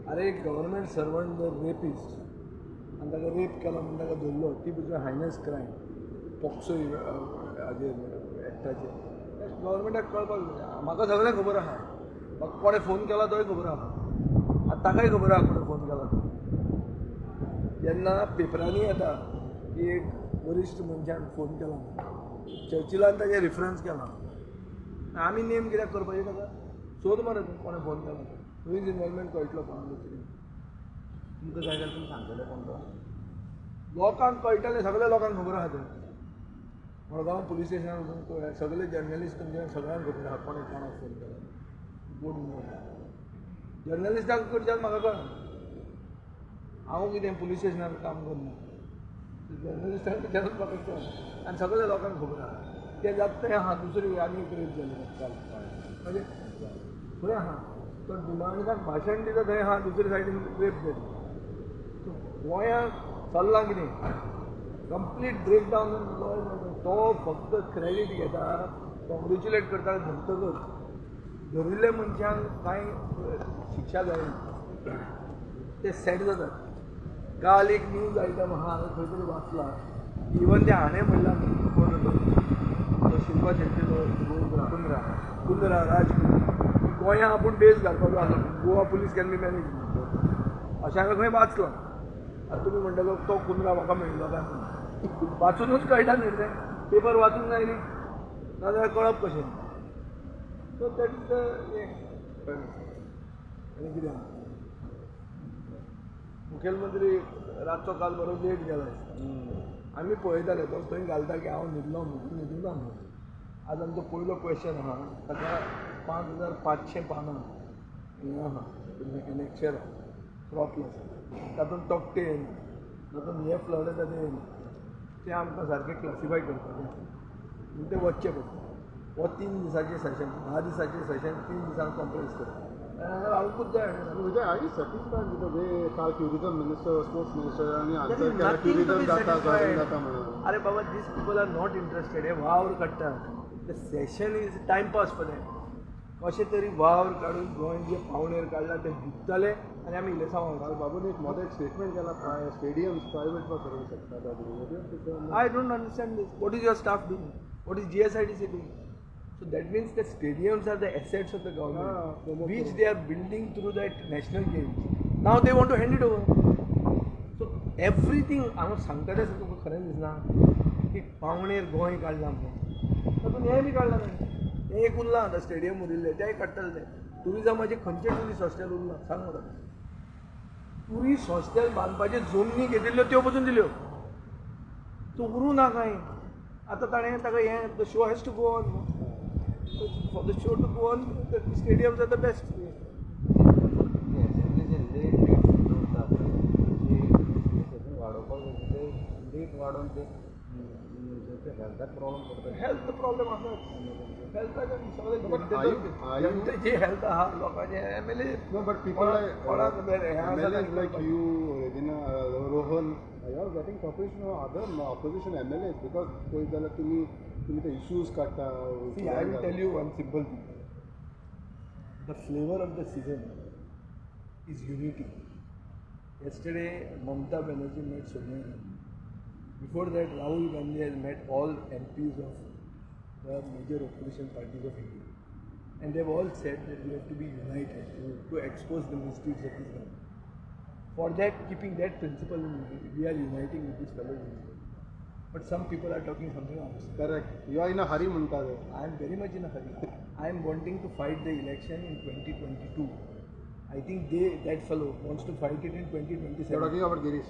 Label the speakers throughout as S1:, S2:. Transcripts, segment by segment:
S1: अरे एक government servant जर रेपिस्ट आनी ताका रेप केलो म्हणून ताका धरलो ती पसून हायनस क्रायम पॉक्सो हाजेर एक्टाचेर गव्हर्मेंटाक कळपाक जाय. म्हाका सगळें खबर आहा, म्हाका कोणें फोन केला तोय खबर आहा, आतां ताकाय खबर आहा कोणें फोन केला तो. जेन्ना पेपरांनी येता की एक वरिश्ठ मनशान फोन केला चर्चिलान ताचेर रेफरन्स केला, आमी नेम कित्याक करपाचें ताका? सोद मरे तूं कोणें फोन केला तुवें इनवॉल्वमेंट कळटलो कोण कितें.
S2: तुमकां जाय जाल्यार तुमी सांगतले कोण तो.
S1: लोकांक कळटलें, सगळ्या लोकांक खबर आहा तें. मडगांव पुलीस स्टेशनार वचून सगळे जर्नलिस्ट तुमच्या सगळ्यांक खबर आहा कोणें कोणाक फोन केला. गुड जर्नलिस्टाक करच्यान म्हाका कळना, हांव कितें पुलीस स्टेशनार काम करना, जर्नलिस्टाक करच्यानूच म्हाका कळना आनी सगळ्या लोकांक खबर आहा तें जाता तें आहा. दुसरी आनी एक रेप जाली म्हणजे खंय आहा तो डिमांडाक भाशण दिता थंय आहा, दुसरे सायडीन रेप जाली. गोंयांक चल्लां कितें कंप्लीट ब्रेक डावन तो फक्त क्रेडीट घेता, कॉंग्रेच्युलेट करता धरतकच धरिल्ल्या मनशांक कांय शिक्षा जायना ते सेट जातात. काल एक न्यूज आयटम आहा खंय तरी वाचला, इवन ते हाणें म्हणला कोण तो शिल्पा शेट्टीचो कुंद्रा राज गोंयांत आपूण बेस घालपाचो आसलो, Goa police can be manage अशें हांवें खंय वाचलां. आतां तुमी म्हणटलो तो कुंद्रा म्हाका मेळिल्लो काय म्हणून वाचूनच कळटा न्ही तें, पेपर वाचूंक जाय न्ही, नाजाल्यार कळप कशें. सो दॅट इज द आनी कितें मुखेलमंत्री रातचो काल बरो लेट गेलो. आमी पळयताले तो थंय घालता की हांव न्हिदलो म्हणून न्हिदूना म्हणून. आज आमचो पयलो क्वेश्चन आहा ताका 5500 पानां हें आहा लेक्चर प्रोप्लस, तातूंत तोकटे येना, तातूंत हे फ्लड येता ते येना, तें आमकां सारकें क्लासिफाय करपाचें म्हणून तें वचचें पडटा. हो 3 दिसाचें सेशन, 10 दिसाचें सेशन 3 दिसांक कंप्रेस करता. रावूंकूच जाय.
S3: Vijay, are you satisfied with the way काल tourism minister, sports minister आणि answer केला tourism जाता म्हणून?
S1: अरे बाबा, these people are not interested. हे वावर काडटा. The session is time pass for them. कशें तरी वावर काडून गोंय जे पावणेर काडला ते विकतले आनी आमी इलेक्शन
S3: काल बाबून एक मोठो एक स्टेटमेंट केला स्टेडियम्स प्रायवेट वा करूंक शकता.
S1: I don't understand this. What is your staff doing? What is GSIDC doing? So that means the stadiums are the assets of the government, which they are building through that national games. Now they want to hand it over. So everything, हांव सांगता तें तुका खरें दिसना की पावणेर गोंय काडलां म्हणून, तातूंत हें बी काडलां ताणें. हें एक उरलां आतां स्टेडियम उरिल्लें तेंय काडटले ते. टुरिजमाचें खंयचें ट्युरिस्ट हॉस्टेल उरलां सांग म्हाका. ट्युरिस्ट हॉस्टेल बांदपाच्यो जमनी घेतिल्ल्यो त्यो पसून दिल्यो, तूं उरूं ना कांय. आतां ताणें ताका हें the show has to go on. For the show to go on, the stadiums are the best. Health problem आसा. हेल्थाचे हेल्थ आहा लोकांचे MLA.
S3: No, but people like you, Rohan, you are getting cooperation from other opposition MLAs because तुम्ही the issues काढता.
S1: See, I will tell you one simple thing. The flavor of the season is unity. Yesterday, Mamata Banerjee met Sonia Gandhi. Before that, Rahul Gandhi has met all MPs of the major opposition parties of India. And they've all said that we have to be united to expose the misdeeds of this government. For that, keeping that principle in mind, we are uniting with this fellow. But some people are talking something else.
S3: Correct. You are in a hurry, Munta.
S1: I am very much in a hurry. I am wanting to fight the election in 2022. I think that fellow wants to fight it in 2027.
S3: You are talking about Girish?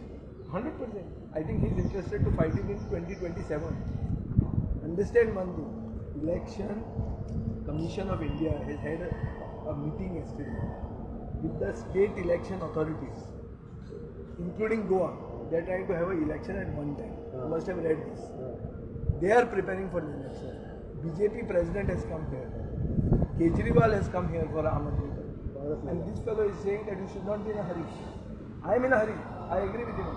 S1: 100%. I think he is interested to fight it in 2027. Understand one thing. Election Commission of India has had a meeting yesterday with the state election authorities, including Goa. They are trying to have an election at one time. You must have read this. They are preparing for the election. BJP president has come here. Kejriwal has come here for Aam Aadmi Party. And this fellow is saying that you should not be in a hurry. I am in a hurry. I agree with him.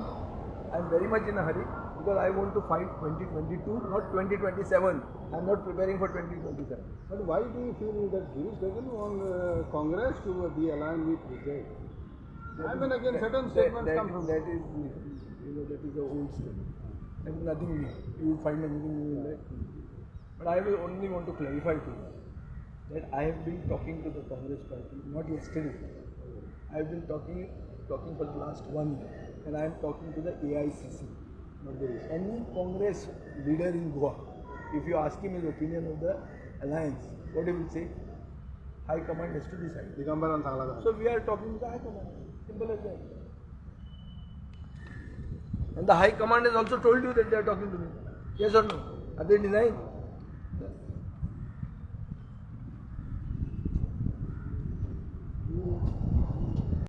S1: I am very much in a hurry because I want to fight 2022, not 2027. I am not preparing for 2027.
S3: But why do you feel that Girish doesn't want Congress to be aligned with Vijay? I mean, again, certain statements come from.
S1: That is, that is the old statement. That is nothing new. You will find anything new in that. But I will only want to clarify to you that I have been talking to the Congress party, not yesterday. I have been talking for the last 1 year, and I am talking to the AICC.
S3: Not the reason.
S1: Any Congress leader in Goa, if you ask him his opinion of the alliance, what he will say? High command has to decide.
S3: दिगंबरान सांगला जाता.
S1: So we are talking to the high command. Simple as that. And the high command has also told you that they are talking to me. Yes or no? Are they denying?